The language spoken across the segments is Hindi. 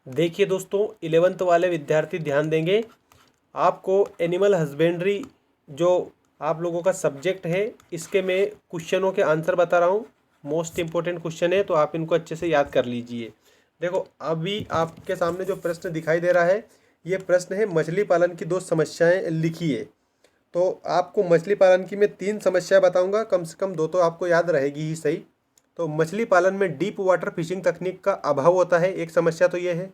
देखिए दोस्तों, 11th वाले विद्यार्थी ध्यान देंगे। आपको एनिमल हस्बेंड्री जो आप लोगों का सब्जेक्ट है, इसके मैं क्वेश्चनों के आंसर बता रहा हूँ। मोस्ट इम्पोर्टेंट क्वेश्चन है, तो आप इनको अच्छे से याद कर लीजिए। देखो, अभी आपके सामने जो प्रश्न दिखाई दे रहा है, ये प्रश्न है मछली पालन की 2 समस्याएं लिखिए। तो आपको मछली पालन की मैं 3 समस्या बताऊंगा, कम से कम 2 तो आपको याद रहेगी ही सही। तो मछली पालन में डीप वाटर फिशिंग तकनीक का अभाव होता है, एक समस्या तो ये है।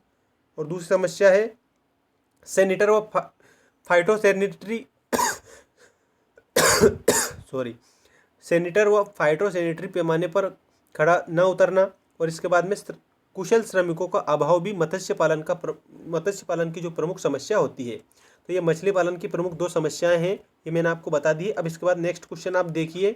और दूसरी समस्या है सैनिटर व फाइटोसैनिटरी सॉरी सैनिटर व फाइटोसैनिटरी पैमाने पर खड़ा न उतरना। और इसके बाद में कुशल श्रमिकों का अभाव भी मत्स्य पालन की जो प्रमुख समस्या होती है। तो ये मछली पालन की प्रमुख 2 समस्याएं हैं, ये मैंने आपको बता दी है। अब इसके बाद नेक्स्ट क्वेश्चन आप देखिए।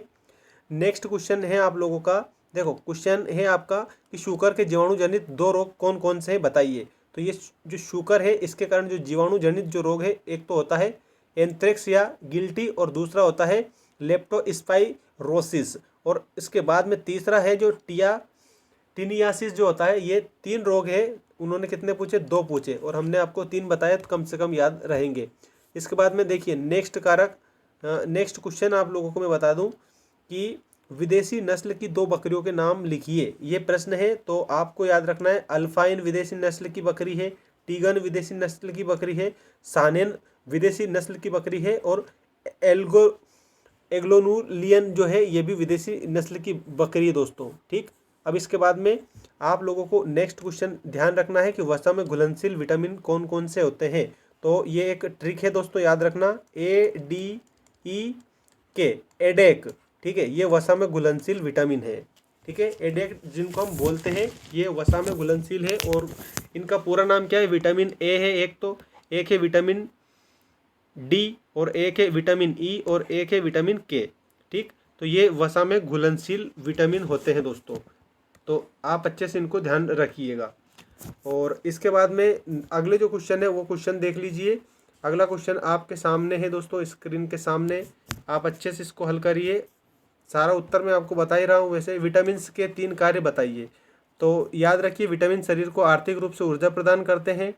नेक्स्ट क्वेश्चन है आप लोगों का, देखो क्वेश्चन है आपका कि शुकर के जीवाणु जनित 2 रोग कौन कौन से हैं बताइए। तो ये जो शुकर है, इसके कारण जो जीवाणु जनित जो रोग है, एक तो होता है एंथ्रेक्स या गिल्टी, और दूसरा होता है लेप्टोस्पाइरोसिस। और इसके बाद में तीसरा है जो टिनियासिस जो होता है। ये 3 रोग है। उन्होंने कितने पूछे? 2 पूछे, और हमने आपको 3 बताए, तो कम से कम याद रहेंगे। इसके बाद में देखिए नेक्स्ट क्वेश्चन आप लोगों को मैं बता दूं कि विदेशी नस्ल की 2 बकरियों के नाम लिखिए। ये प्रश्न है, तो आपको याद रखना है अल्फाइन विदेशी नस्ल की बकरी है, टीगन विदेशी नस्ल की बकरी है, सानेन विदेशी नस्ल की बकरी है, और एग्लोनुलियन जो है, ये भी विदेशी नस्ल की बकरी है दोस्तों। ठीक, अब इसके बाद में आप लोगों को नेक्स्ट क्वेश्चन ध्यान रखना है कि वसा में घुलनशील विटामिन कौन कौन से होते हैं। तो ये एक ट्रिक है दोस्तों, याद रखना, ADEK, एडेक। ठीक है, ये वसा में घुलनशील विटामिन है। ठीक है, एडेक जिनको हम बोलते हैं, ये वसा में घुलनशील है। और इनका पूरा नाम क्या है? विटामिन ए है एक है विटामिन डी, और एक है विटामिन ई, और एक है विटामिन के। ठीक, तो ये वसा में घुलनशील विटामिन होते हैं दोस्तों। तो आप अच्छे से इनको ध्यान रखिएगा। और इसके बाद में अगले जो क्वेश्चन है, वो क्वेश्चन देख लीजिए। अगला क्वेश्चन आपके सामने है दोस्तों, स्क्रीन के सामने। आप अच्छे से इसको हल करिए। सारा उत्तर मैं आपको बता ही रहा हूँ। वैसे विटामिन के 3 कार्य बताइए। तो याद रखिए, विटामिन शरीर को आर्थिक रूप से ऊर्जा प्रदान करते हैं।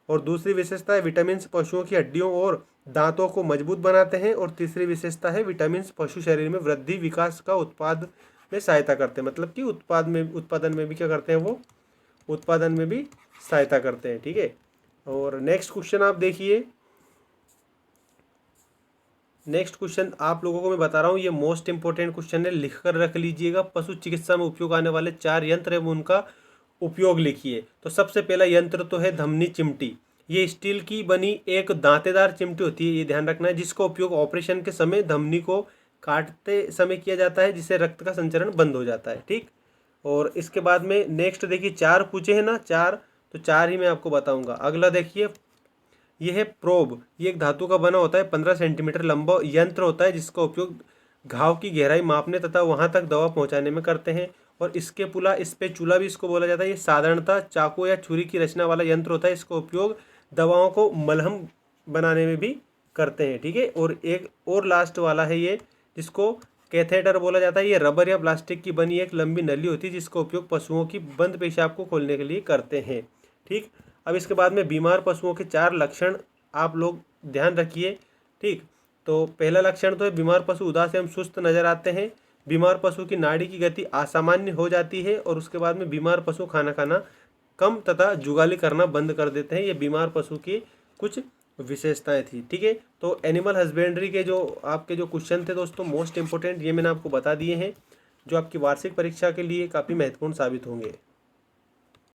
और दूसरी विशेषता है विटामिन पशुओं की हड्डियों और दांतों को मजबूत बनाते हैं। और तीसरी विशेषता है विटामिन पशु शरीर में वृद्धि विकास का उत्पाद में सहायता करते हैं। मतलब कि उत्पादन में भी क्या करते हैं? वो उत्पादन में भी सहायता करते हैं। ठीक है, और नेक्स्ट क्वेश्चन आप देखिए। नेक्स्ट क्वेश्चन आप लोगों को मैं बता रहा हूँ, ये मोस्ट इंपोर्टेंट क्वेश्चन है, लिख कर रख लीजिएगा। पशु चिकित्सा में उपयोग आने वाले 4 यंत्र एवं उनका उपयोग लिखिए। तो सबसे पहला यंत्र तो है धमनी चिमटी। ये स्टील की बनी एक दांतेदार चिमटी होती है, ये ध्यान रखना है, जिसका उपयोग ऑपरेशन के समय धमनी को काटते समय किया जाता है, जिससे रक्त का संचरण बंद हो जाता है। ठीक, और इसके बाद में नेक्स्ट देखिए, 4 पूछे हैं ना, 4, तो 4 ही मैं आपको बताऊंगा। अगला देखिए, यह है प्रोब। ये एक धातु का बना होता है, 15 सेंटीमीटर लंबा यंत्र होता है, जिसका उपयोग घाव की गहराई मापने तथा वहां तक दवा पहुंचाने में करते हैं। और इसके पुला स्पेचुला भी इसको बोला जाता है। ये साधारणतः चाकू या छुरी की रचना वाला यंत्र होता है। इसका उपयोग दवाओं को मलहम बनाने में भी करते हैं। ठीक है, और एक और लास्ट वाला है ये, जिसको कैथेटर बोला जाता है। ये रबर या प्लास्टिक की बनी एक लंबी नली होती है, जिसका उपयोग पशुओं की बंद पेशाब को खोलने के लिए करते हैं। ठीक, अब इसके बाद में बीमार पशुओं के 4 लक्षण आप लोग ध्यान रखिए। ठीक, तो पहला लक्षण तो है बीमार पशु उदास एवं सुस्त नजर आते हैं। बीमार पशु की नाड़ी की गति असामान्य हो जाती है। और उसके बाद में बीमार पशु खाना खाना कम तथा जुगाली करना बंद कर देते हैं। ये बीमार पशु की कुछ विशेषताएं थी। ठीक है, तो एनिमल हस्बेंड्री के जो आपके जो क्वेश्चन थे दोस्तों, मोस्ट इंपोर्टेंट, ये मैंने आपको बता दिए हैं, जो आपकी वार्षिक परीक्षा के लिए काफ़ी महत्वपूर्ण साबित होंगे।